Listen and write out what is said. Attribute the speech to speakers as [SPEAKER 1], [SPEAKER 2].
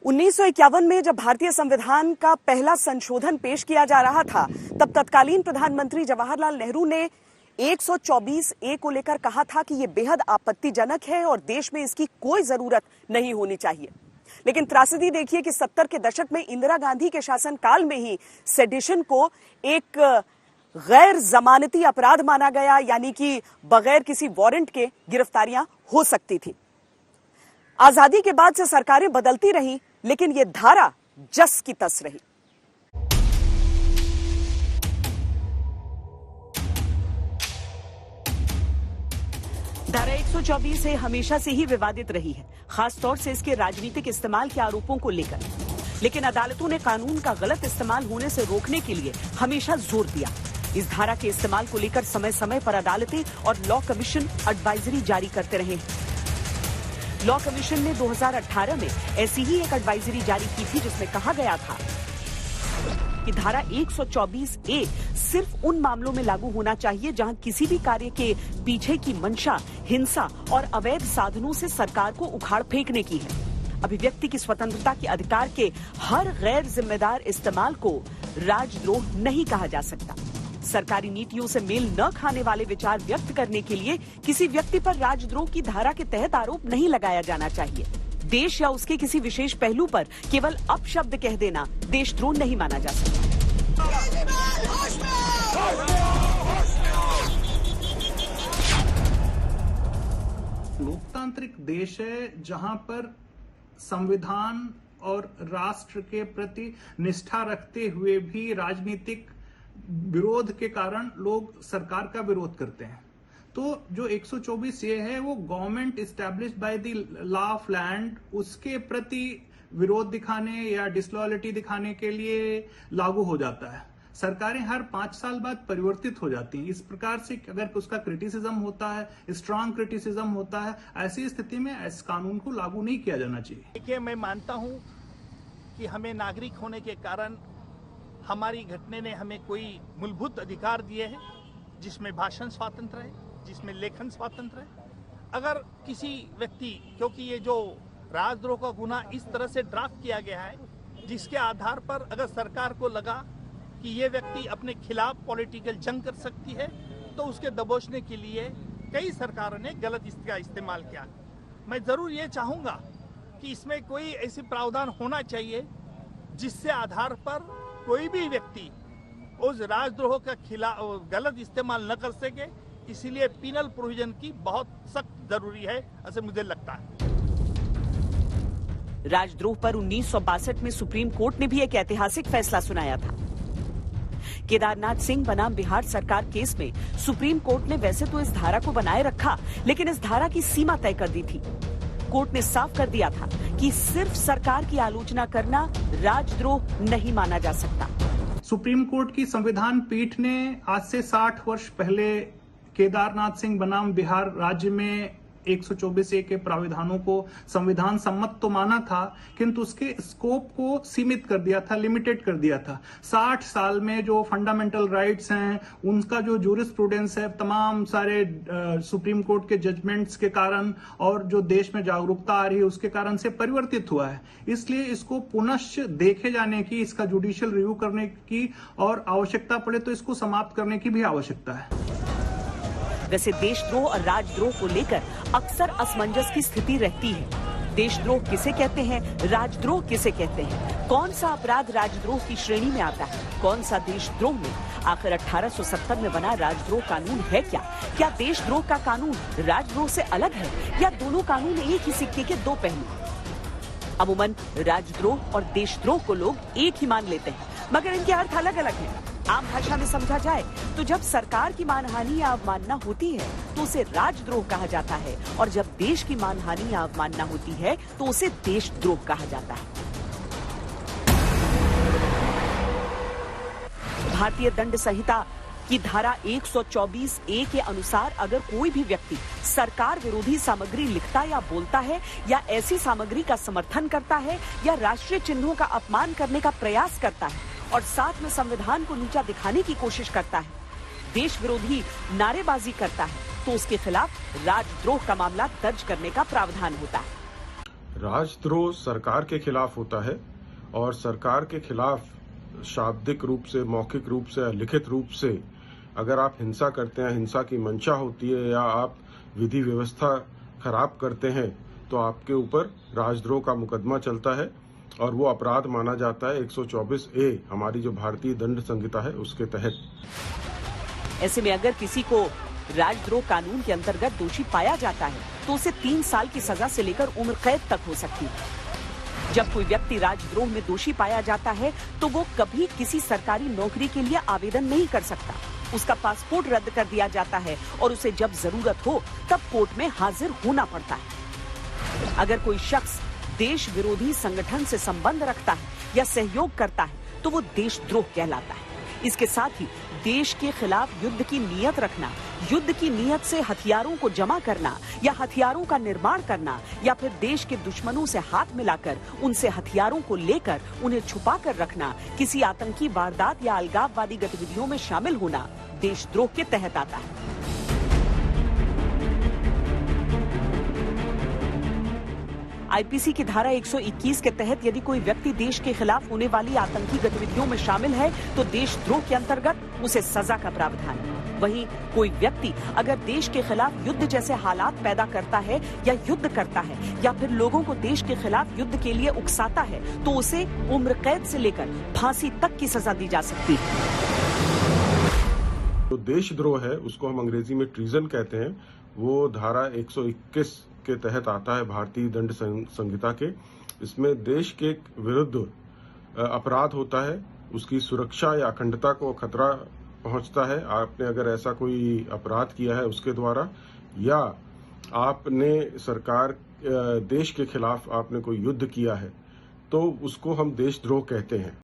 [SPEAKER 1] 1951 में जब भारतीय संविधान का पहला संशोधन पेश किया जा रहा था, तब तत्कालीन प्रधानमंत्री जवाहरलाल नेहरू ने 124A को लेकर कहा था कि यह बेहद आपत्तिजनक है और देश में इसकी कोई जरूरत नहीं होनी चाहिए। लेकिन त्रासदी देखिए कि 70 के दशक में इंदिरा गांधी के शासनकाल में ही सेडिशन को एक गैर जमानती अपराध माना गया, यानी कि बगैर किसी वारंट के गिरफ्तारियां हो सकती थी। आजादी के बाद से सरकारें बदलती रही, लेकिन यह धारा जस की तस रही। धारा 124 हमेशा से ही विवादित रही है, खासतौर से इसके राजनीतिक इस्तेमाल के आरोपों को लेकर। लेकिन अदालतों ने कानून का गलत इस्तेमाल होने से रोकने के लिए हमेशा जोर दिया। इस धारा के इस्तेमाल को लेकर समय समय पर अदालतें और लॉ कमीशन एडवाइजरी जारी करते रहे। लॉ कमीशन ने 2018 में ऐसी ही एक एडवाइजरी जारी की थी, जिसमें कहा गया था कि धारा 124A सिर्फ उन मामलों में लागू होना चाहिए जहां किसी भी कार्य के पीछे की मंशा हिंसा और अवैध साधनों से सरकार को उखाड़ फेंकने की है। अभिव्यक्ति की स्वतंत्रता के अधिकार के हर गैर जिम्मेदार इस्तेमाल को राजद्रोह नहीं कहा जा सकता। सरकारी नीतियों से मेल न खाने वाले विचार व्यक्त करने के लिए किसी व्यक्ति पर राजद्रोह की धारा के तहत आरोप नहीं लगाया जाना चाहिए। देश या उसके किसी विशेष पहलू पर केवल अपशब्द कह देना देशद्रोह नहीं माना जा सकता।
[SPEAKER 2] लोकतांत्रिक देश है जहां पर संविधान और राष्ट्र के प्रति निष्ठा रखते हुए भी राजनीतिक विरोध के कारण लोग सरकार का विरोध करते हैं। तो जो 124A है वो government established by the law of land, उसके प्रति विरोध दिखाने या डिसलॉयलिटी दिखाने के लिए लागू हो जाता है। सरकारें हर 5 साल बाद परिवर्तित हो जाती हैं। इस प्रकार से अगर उसका क्रिटिसिज्म होता है, स्ट्रांग क्रिटिसिज्म होता है, ऐसी स्थिति में इस कानून को लागू नहीं किया जाना चाहिए।
[SPEAKER 3] देखिए, मैं मानता हूं कि हमें नागरिक होने के कारण हमारी घटने ने हमें कोई मूलभूत अधिकार दिए हैं, जिसमें भाषण स्वातंत्र है, जिसमें लेखन स्वातंत्र है। अगर किसी व्यक्ति, क्योंकि ये जो राजद्रोह का गुना इस तरह से ड्राफ्ट किया गया है, जिसके आधार पर अगर सरकार को लगा कि ये व्यक्ति अपने खिलाफ पॉलिटिकल जंग कर सकती है, तो उसके दबोचने के लिए कई सरकारों ने गलत इसका इस्तेमाल किया। मैं जरूर ये चाहूंगा कि इसमें कोई ऐसी प्रावधान होना चाहिए जिससे आधार पर कोई भी व्यक्ति उस राजद्रोह का खिलाफ गलत इस्तेमाल न कर सके। इसीलिए पिनल प्रोविजन की बहुत सख्त जरूरी है, ऐसे मुझे लगता है।
[SPEAKER 1] राजद्रोह पर 1962 में सुप्रीम कोर्ट ने भी एक ऐतिहासिक फैसला सुनाया था। केदारनाथ सिंह बनाम बिहार सरकार केस में सुप्रीम कोर्ट ने वैसे तो इस धारा को बनाए रखा, लेकिन इस धारा की सीमा तय कर दी थी। कोर्ट ने साफ कर दिया था कि सिर्फ सरकार की आलोचना करना राजद्रोह नहीं माना जा सकता।
[SPEAKER 2] सुप्रीम कोर्ट की संविधान पीठ ने आज से 60 वर्ष पहले केदारनाथ सिंह बनाम बिहार राज्य में 124A के प्राविधानों को संविधान सम्मत तो माना था, किंतु उसके स्कोप को सीमित कर दिया था, लिमिटेड कर दिया था। 60 साल में जो फंडामेंटल राइट्स हैं, उनका जो जूरिस्प्रूडेंस है, तमाम सारे सुप्रीम कोर्ट के जजमेंट्स के कारण और जो देश में जागरूकता आ रही है उसके कारण से परिवर्तित हुआ है। इसलिए इसको पुनश्च देखे जाने की, इसका जुडिशियल रिव्यू करने की और आवश्यकता पड़े तो इसको समाप्त करने की भी आवश्यकता है।
[SPEAKER 1] वैसे देशद्रोह और राजद्रोह को लेकर अक्सर असमंजस की स्थिति रहती है। देशद्रोह किसे कहते हैं, राजद्रोह किसे कहते हैं? कौन सा अपराध राजद्रोह की श्रेणी में आता है, कौन सा देशद्रोह में? आखिर 1870 में बना राजद्रोह कानून है क्या? क्या देशद्रोह का कानून राजद्रोह से अलग है, या दोनों कानून एक ही सिक्के के दो पहलू? अमूमन राजद्रोह और देशद्रोह को लोग एक ही मान लेते हैं, मगर इनके अर्थ अलग अलग हैं। आम भाषा में समझा जाए तो जब सरकार की मानहानि या अवमानना होती है तो उसे राजद्रोह कहा जाता है, और जब देश की मानहानि या अवमानना होती है तो उसे देशद्रोह कहा जाता है। भारतीय दंड संहिता की धारा 124A के अनुसार अगर कोई भी व्यक्ति सरकार विरोधी सामग्री लिखता या बोलता है, या ऐसी सामग्री का समर्थन करता है, या राष्ट्रीय चिन्हों का अपमान करने का प्रयास करता है और साथ में संविधान को नीचा दिखाने की कोशिश करता है, देश विरोधी नारेबाजी करता है, तो उसके खिलाफ राजद्रोह का मामला दर्ज करने का प्रावधान होता है।
[SPEAKER 4] राजद्रोह सरकार के खिलाफ होता है और सरकार के खिलाफ शाब्दिक रूप से, मौखिक रूप से, लिखित रूप से अगर आप हिंसा करते हैं, हिंसा की मंशा होती है या आप विधि व्यवस्था खराब करते हैं तो आपके ऊपर राजद्रोह का मुकदमा चलता है और वो अपराध माना जाता है 124A हमारी जो भारतीय दंड संहिता है उसके तहत।
[SPEAKER 1] ऐसे में अगर किसी को राजद्रोह कानून के अंतर्गत दोषी पाया जाता है तो उसे 3 साल की सजा से लेकर उम्र कैद तक हो सकती है। जब कोई व्यक्ति राजद्रोह में दोषी पाया जाता है तो वो कभी किसी सरकारी नौकरी के लिए आवेदन नहीं कर सकता। उसका पासपोर्ट रद्द कर दिया जाता है और उसे जब जरूरत हो तब कोर्ट में हाजिर होना पड़ता है। अगर कोई शख्स देश विरोधी संगठन से संबंध रखता है या सहयोग करता है तो वो देशद्रोह कहलाता है। इसके साथ ही देश के खिलाफ युद्ध की नीयत रखना, युद्ध की नीयत से हथियारों को जमा करना या हथियारों का निर्माण करना या फिर देश के दुश्मनों से हाथ मिलाकर उनसे हथियारों को लेकर उन्हें छुपा कर रखना, किसी आतंकी वारदात या अलगाववादी गतिविधियों में शामिल होना देशद्रोह के तहत आता है। आईपीसी की धारा 121 के तहत यदि कोई व्यक्ति देश के खिलाफ होने वाली आतंकी गतिविधियों में शामिल है तो देशद्रोह के अंतर्गत उसे सजा का प्रावधान है। वहीं कोई व्यक्ति अगर देश के खिलाफ युद्ध जैसे हालात पैदा करता है या युद्ध करता है या फिर लोगों को देश के खिलाफ युद्ध के लिए उकसाता है तो उसे उम्र कैद से लेकर फांसी तक की सजा दी जा सकती है।
[SPEAKER 4] तो देशद्रोह है, उसको हम अंग्रेजी में ट्रीजन कहते हैं, वो धारा 121 के तहत आता है भारतीय दंड संहिता के। इसमें देश के विरुद्ध अपराध होता है, उसकी सुरक्षा या अखंडता को खतरा पहुंचता है। आपने अगर ऐसा कोई अपराध किया है उसके द्वारा या आपने सरकार देश के खिलाफ आपने कोई युद्ध किया है तो उसको हम देशद्रोह कहते हैं।